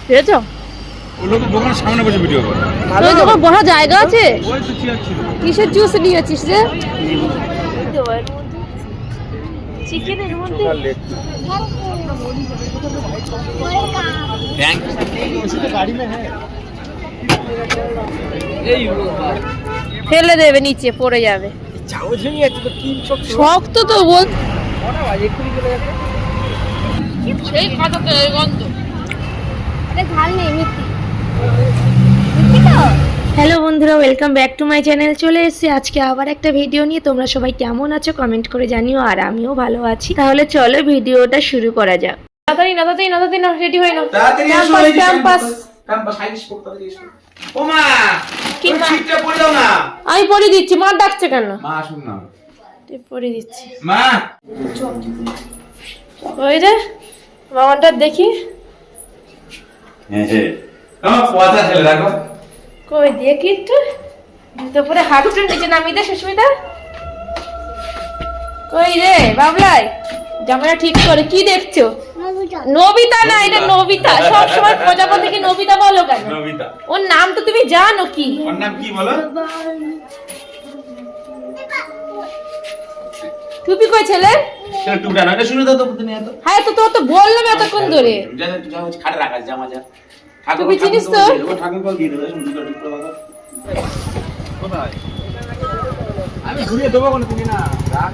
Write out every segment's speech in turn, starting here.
বুঝেছো? লোক দোকানের সামনে বসে ভিডিও করে। তোর দোকান বসার জায়গা আছে? ওই তো চেয়ার ছিল। কিসের জুস নিয়েছিস রে? চিকেনের মধ্যে ফেলে দেবে, নিচে পড়ে যাবে। শক্ত তো বল, সেই খাদকের গন্ধ। হ্যালো বন্ধুরা, welcome back to my channel. চলে এসেছি আজকে আবার একটা ভিডিও নিয়ে। তোমরা সবাই কেমন আছো কমেন্ট করে জানিও, আর আমিও ভালো আছি। তাহলে চলো ভিডিওটা শুরু করা যাক। তাড়াতাড়ি না রেডি হই না। ক্যাম্পাস ওমা কি মা? ঠিকটা পড়ে দাও না। আমি পরে দিচ্ছি, মা ডাকছে কেন? মা আসুন না। পরে দিচ্ছি। মা ওই রে মামাটা দেখি। আমার পয়সা ছেলে রাখো। কই দেখি একটু। তারপরে হাঁটুটা নিচে নামিয়ে দে সুস্মিতা। কই রে বাবলাই, জামাটা ঠিক করে। কি দেখছো? নবিতা না, এটা নবিতা। সব সময় প্রজাপতিকে নবিতা বলো কেন? নবিতা ওর নাম তো তুমি জানো কি? ওর নাম কি বলো? টুপি কই ছেলে? সেটা টুকটা না, এটা শুনে দাও তো তুমি এত। হ্যাঁ তো তো বললাম এতক্ষণ ধরে। যা যা খাটে রাখা জামা যা। তুমি চিনিস তো? ও ঠাকুর কল দিয়ে দেবে, দুটো ঠিক করে দাও। কোথায়? আমি ঘুরিয়ে দেবো কোন তুমি না। রাখ।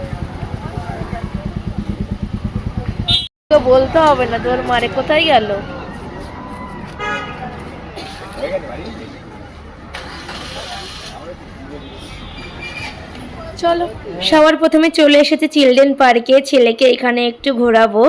তো বলতে হবে না, তোর মারে কোথায় গেল? চলো, সবার প্রথমে চলে এসেছে চিলড্রেন পার্কে। ছেলেকে এখানে একটু ঘোরাবো,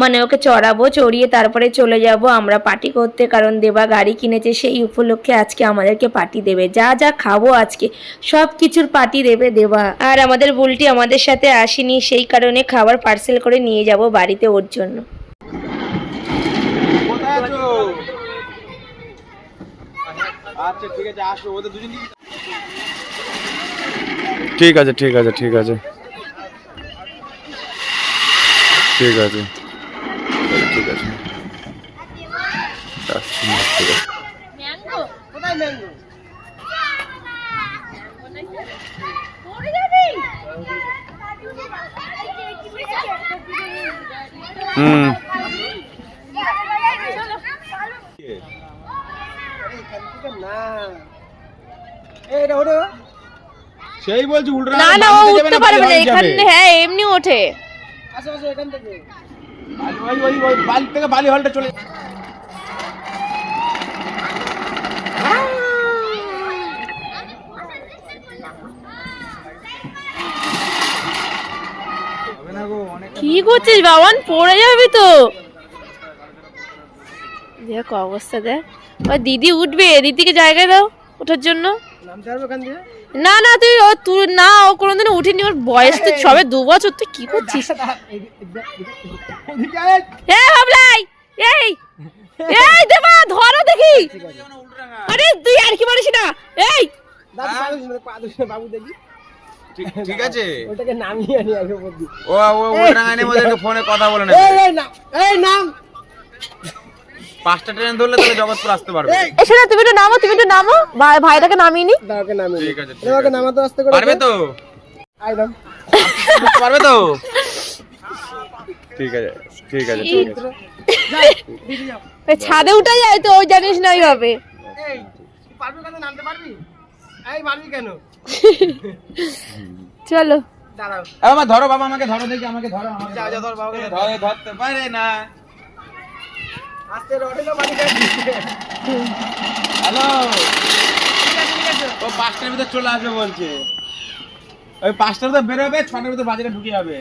মানে ওকে চড়াবো, চড়িয়ে তারপরে চলে যাব আমরা পার্টি করতে। কারণ দেবা গাড়ি কিনেছে, সেই উপলক্ষে আজকে আমাদেরকে পার্টি দেবে। যা যা খাবো আজকে সব কিছুর পার্টি দেবে দেবা। আর আমাদের বুলটি আমাদের সাথে আসেনি, সেই কারণে খাবার পার্সেল করে নিয়ে যাব বাড়িতে ওর জন্য। কোথায় আছো? আচ্ছা ঠিক আছে, আসো। ওদের দুজন ঠিক আছে ঠিক আছে ঠিক আছে ঠিক আছে ঠিক আছে সেই বলছি উল্টো না না, ও উঠতে পারবে না এখানে। হ্যাঁ এমনি ওঠে। আসো আসো এখান থেকে। ওই বালি থেকে বালি হলটা চলে। কি করছিস বাবান? পড়ে যাবি তো। দেখ অবস্থা দেখ। ওই দিদি উঠবে, দিদিকে জায়গা দাও ওঠার জন্য। নামতে পারবে ওখান দিয়ে? না না, তুই না, ও কোনোদিনও উঠিনি। ওর বয়স তো সবে 2 বছর। তুই কি করছিস? এই বাবলাই, এই এই দেবা ধরো দেখি। আরে তুই আর কি মারিস না। এই বাবু দেখি। ঠিক আছে, ওটাকে নামিয়ে আনি আগে বলবি। ও উল্টাঙানি মধ্যে ফোনে কথা বলে না। এই নাম 5টা ট্রেন ধরলে তাহলে জগৎপুর আসতে পারবে। এই শোনো, তুমি একটু নামো, ভাইটাকে নামিয়ে নি। দাওকে নামিয়ে। ঠিক আছে দাওকে নামাতে আসতে করে। পারবে তো? আইলাম। পারবে তো? ঠিক আছে ঠিক আছে ঠিক আছে। ওই ছাদে উঠে যায় তো, ওই জানিস না ওইভাবে। এই পারবি কেন? নামতে পারবি? এই পারবি কেন? চলো দাঁড়াও। বাবা ধরো, বাবা আমাকে ধরো দেখি, আমাকে ধরো। যা যা ধর বাবাকে ধর। ধরতে পারে না। আস্তে রডেলো বাড়ি কাটবি। হ্যালো, ঠিক আছে। ও 5টার ভিতর চলে আসবে বলছে। ওই 5টার ভিতর বেরোবে, 6টার ভিতর বাজারে ঢুকে যাবে।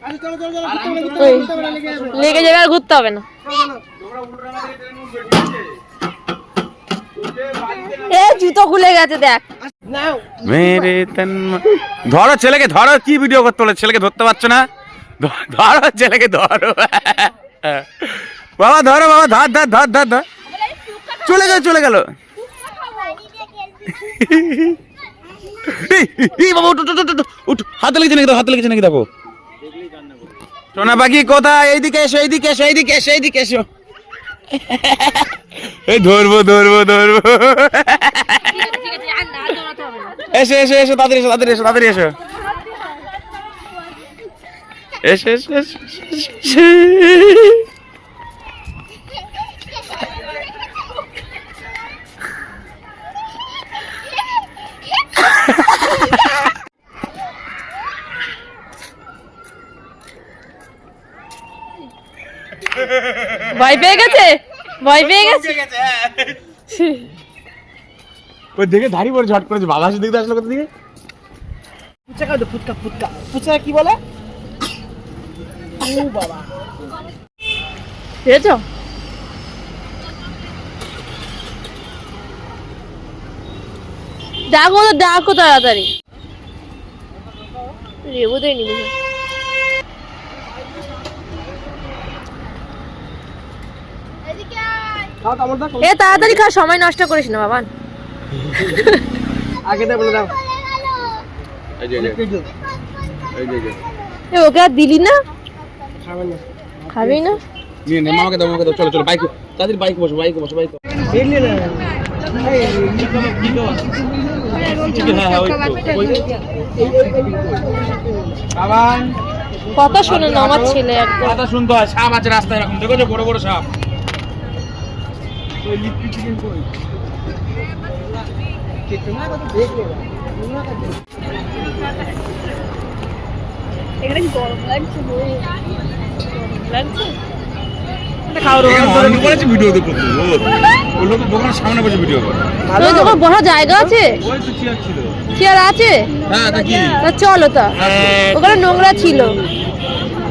আরে চলো চলো চলো। ওই লেগে যাবে। লেগে যাবে, আর ঘুরতে হবে না। তোমরা উল্টাঙানি ট্রেন উঠবে, ঠিক আছে? এ জুতো খুলে গেছে দেখ। নাও। মেরে তন ধরো ছেলেকে, ধরো। কি ভিডিও করতে হলো? ছেলেকে ধরতে পারছো না? ধরো ছেলেকে, ধরো বাবা, ধরো বাবা, ধর ধর ধর ধর ধর। চলে গেল এই বাবা, উঠ। হাতে লেগেছে নাকি দেখো। সোনা পাখি কোথায়? এইদিকে এসো। এই ধরবো ধরবো ধরবো এসো এসো এসো তাড়াতাড়ি এসো তাড়াতাড়ি এসো তাড়াতাড়ি এসো এসো এসো এসো এসো। ভয় পেয়ে গেছে, ভয় পেয়ে গেছে। ওই দেখে দাঁড়িয়ে পড়ে ঝট করেছে বাবা আসে দেখতে আসলো কোথা দিকে ফুচকা খাও তো, ফুচকা ফুচকা ফুচকা কি বলে? ও বাবা পেয়েছো? ডাকো তো, ডাকো তাড়াতাড়ি। রেবু দেয়নি বুঝে। খাও তো, আমার দাও এ তাড়াতাড়ি খা, সময় নষ্ট করিস না বাবা। আগে দে বলে দাও। এই যে এই যে এই যে এ ওকে আর দিলি না? খাবেন না খাবি না? নিয়ে নে মামাকে দাও চলো চলো বাইক তাদের বাইক বসো বাইক বসো বাইক এই নে না এই হ্যাঁ হ্যাঁ ওই বাবা কথা শোনে না আমার ছেলে একদম। কথা শুনতে হয় সাপ আছে রাস্তায় এরকম দেখো বড় বড় সাপ ওই লিট্টি চিকেন কই কিছু না কত দেখো এখানে কি গরম লাগছে? লাগছে? ভিডিও দেখো ওই লোক দোকানের সামনে বসে ভিডিও করে তোর দোকান বসার জায়গা আছে? ওই তো চেয়ার ছিল চেয়ার আছে? হ্যাঁ তা কি তা চলো তা, ওখানে নোংরা ছিল।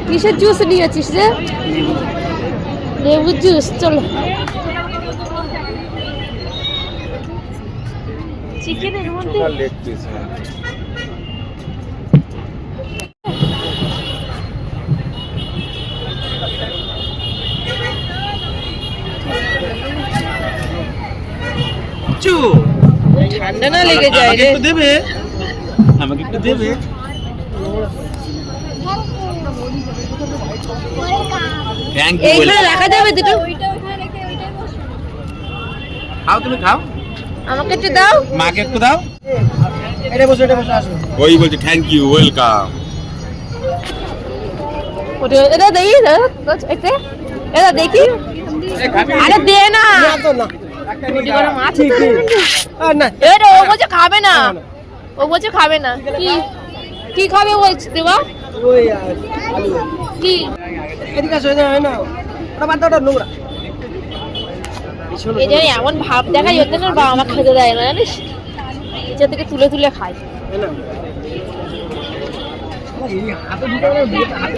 কিসের জুস নিয়েছিস রে? লেবুর জুস, চলো। চিকেনের মধ্যে লেগ পিস ঠান্ডা না লেগে যায় রে। একটু দেবে আমাকে একটু দেবে থ্যাংক ইউ এইগুলো রাখা যাবে দুটো? খাও তুমি খাও আমাকে একটু দাও। মাকে একটু দাও এটা বসে আসো ওই বলছে থ্যাংক ইউ ওয়েলকাম এটা দেই, এটা দেখি। আরে দে না, না তো না গুটি করে মাছ। ঠিক আর না এটা ও বলছে খাবে না, ও বলছে খাবে না। কি কি খাবে বলছে দেবা? ওই আলু কি এদিকে আসো এটা হয় না ওটা বাদ দাও ওটা নোংরা এই যে এমন ভাব দেখাই হতে না, বাবা মা খেতে দেয় না জানিস, নিচে থেকে তুলে তুলে খায়। है ना ये हाथ ढुका ना ये हाथ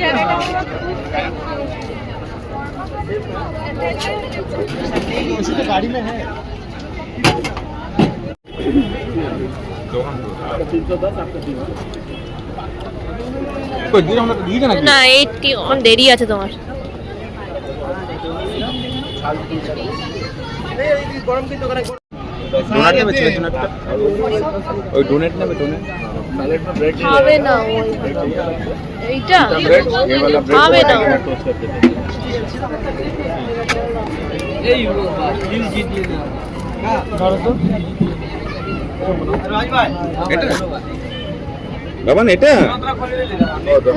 गाड़ी में है না এইটি অন দেরি আছে তোমার। গরম কিন্তু করে ডোনাট নেবে ছেলে ডোনাটটা ওই ডোনাট নেবে ডোনাট স্যালাড में ब्रेड খাবে না ওই এইটা ब्रेड ये वाला ब्रेड खावे ना। टोस्ट करके এই দিল জিত দিয়ে না ধরো তো রাজ ভাই এটা বাবা এটা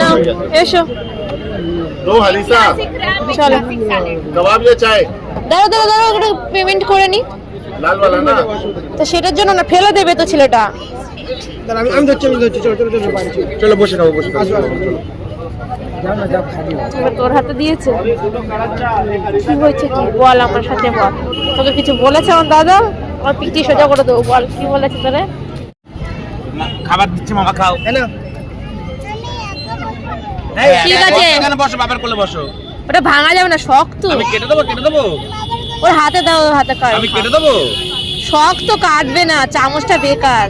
না এসো दो हरीसा চলো। कबाब या चाय দাঁড়াও দাঁড়াও দাঁড়াও, একটু পেমেন্ট করে নি। लाल वाला ना তো সেটার জন্য না, ফেলে দেবে তো ছেলেটা। দাঁড়া আমি ধরছি চলো চলো চলো বাড়ি চলো চলো বসে খাবো বসে খাবো আসো আসো চলো যাও না যাও খালি এবার তোর হাতে দিয়েছে, কি হয়েছে কি বল, আমার সাথে বল। তোকে কিছু বলেছে আমার দাদা? আমার পিঠে সোজা করে দেবো, বল কি বলেছে তোরে? খাবার দিচ্ছি মামা খাও है ना ঠিক আছে, এখানে বসো বাবার কোলে বসো ওটা ভাঙা যাবে না, শক্ত। আমি কেটে দেবো ওর হাতে দাও, ওর হাতে কাট। আমি কেটে দেবো শক্ত কাটবে না, চামচটা বেকার।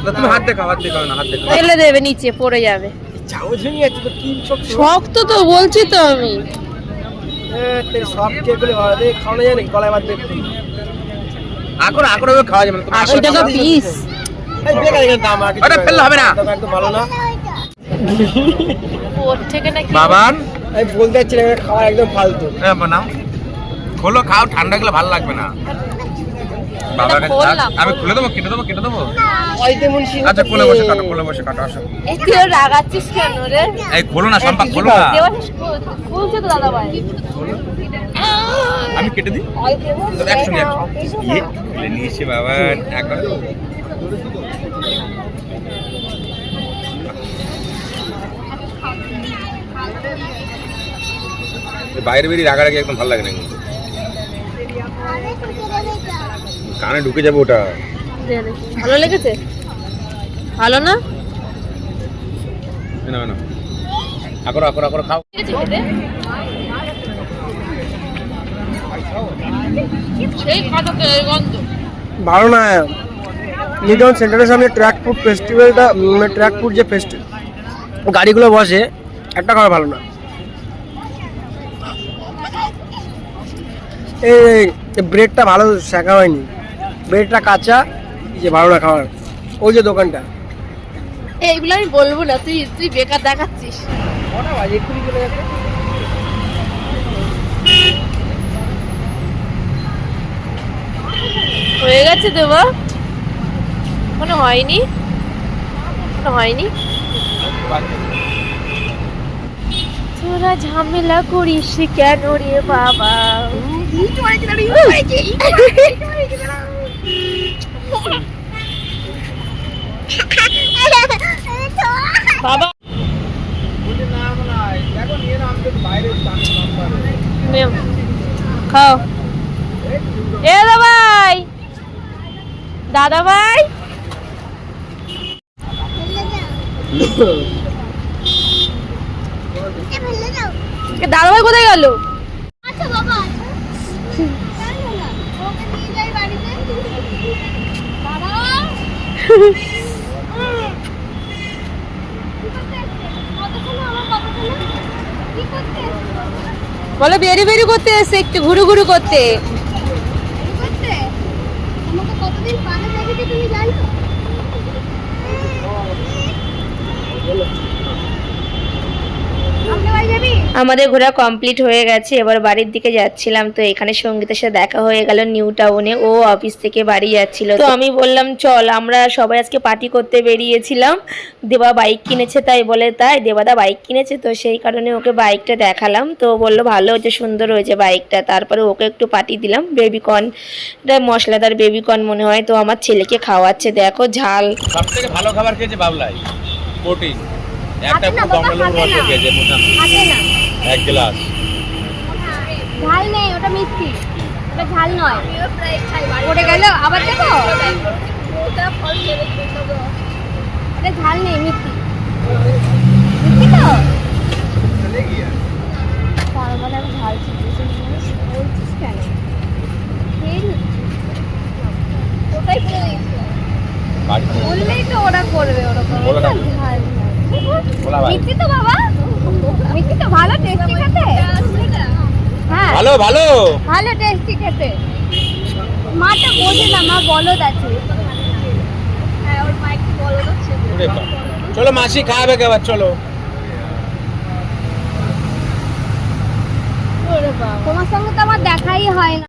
না তুমি হাত দেখাও না হাত দেখাও ফেলে দেবে, নিচে পড়ে যাবে। চাও ঝিঙে আছে তো কি সব শক্ত তো বলছি তো আমি। তেরে সব কে গুলো হবে খাওয়া যায় না গলায় বাঁধবে আকড় খাওয়া যাবে না 80 টাকা পিস। এই বেকার এখানে দাম আগে ওটা ফেললে হবে না। একদম ভালো না ওর থেকে নাকি বাবান আমি বলতে যাচ্ছিলাম এটা খাওয়া একদম ফালতু হ্যাঁ বানাও খোলো খাও, ঠান্ডা গেলে ভালো লাগবে না। বাবার কাছে খোললাম। আমি খুলে দেবো, কেটে দেবো, কেটে দেবো। ওই তেমন সিং আচ্ছা কোলে বসে কাটো, কোলে বসে কাটো, আসো। তুই রাগাচ্ছিস কেন রে? এই খোলো না সম্পা, খোলো না। খুলছে তো দাদা ভাই। আমি কেটে দিই তো একসঙ্গে ইয়ে খুলে নিয়েছে বাবা এখন। বাইরে বেরিয়ে রাগারাগি একদম ভালো লাগে না, কিন্তু কানে ঢুকে যাবে ওটা। ভালো লেগেছে? ভালো না? না না আকর আকর আকর খাও। সেই খাদকের গন্ধ। ভালো না। নিউটাউন সেন্টারের সামনে ট্র্যাক ফুড ফেস্টিভ্যালটা, ট্র্যাক ফুড যে গাড়িগুলো বসে, একটা খাবার ভালো না। এই ব্রেডটা ভালো শেখা হয়নি, ব্রেডটা কাঁচা, যে ভালো না খাবার। ওই যে দোকানটা, এইগুলো আমি বলবো না, তুই তুই বেকার দেখাচ্ছিস। কটা বাজে? এক্ষুনি চলে যাবে। হয়ে গেছে দেবা? মনে হয়নি, মনে হয়নি। তোরা ঝামেলা করিস কেন রে বাবা? বাবা নে, খাও। এ দাদা ভাই, দাদা ভাই, দাদা ভাই কোথায় গেল? আচ্ছা বাবা, জানো না ওকে নিয়ে যাই বাড়িতে। বাবা কি করতে? বলো বেরি বেরি করতে এসে, একটু ঘুরু ঘুরু করতে। করতে আমাকে কতদিন পানে দেখেছি তুমি জানো? আমাকে বাড়ি যাবি? আমাদের ঘোরা কমপ্লিট হয়ে গেছে, এবার বাড়ির দিকে যাচ্ছিলাম। তো এখানে সঙ্গীতের সাথে দেখা হয়ে গেল নিউ টাউনে। ও অফিস থেকে বাড়ি যাচ্ছিল, তো আমি বললাম চল, আমরা সবাই আজকে পার্টি করতে বেরিয়েছিলাম। দেবা বাইক কিনেছে, তাই বলে তাই দেবাদা বাইক কিনেছে, তো সেই কারণে ওকে বাইকটা দেখালাম। তো বললো ভালো হয়েছে, সুন্দর হয়েছে বাইকটা। তারপরে ওকে একটু পার্টি দিলাম বেবিকর্ন, এটা মশলাদার বেবিকর্ন মনে হয়। তো আমার ছেলেকে খাওয়াচ্ছে, দেখো ঝাল। সব থেকে ভালো খাবার খেয়েছে বাবলাই, প্রোটিন। একটা না, বাবা, কমলা লেবু খাবে রস না। খেয়েছে মোটামুটি খাবে না, 1 গ্লাস। ঝাল নেই, ওটা মিষ্টি, ওটা ঝাল নয়। পড়ে গেল আবার দেখো, ওটা ঝাল নেই, মিষ্টি মিষ্টি তো। তার মানে আমি ঝাল বলছিস কেন? খেয়ে নি। ওটাই করে দিয়েছিলাম। বাড়িতে বললেই তো ওরা করবে ওরকম। বলে দাও। ঝাল বলা ভাই মিষ্টি তো বাবা, মিষ্টি তো ভালো টেস্টি খেতে। হ্যাঁ ভালো ভালো। ভালো টেস্টি খেতে। মাটা বোঝে না, মা বলদ আছে। হ্যাঁ ওর মা একটু বলদ আছে। ওরে বাবা। চলো মাসি খাবে খাবার, চলো। তোমার সঙ্গে তো আমার দেখাই হয় না।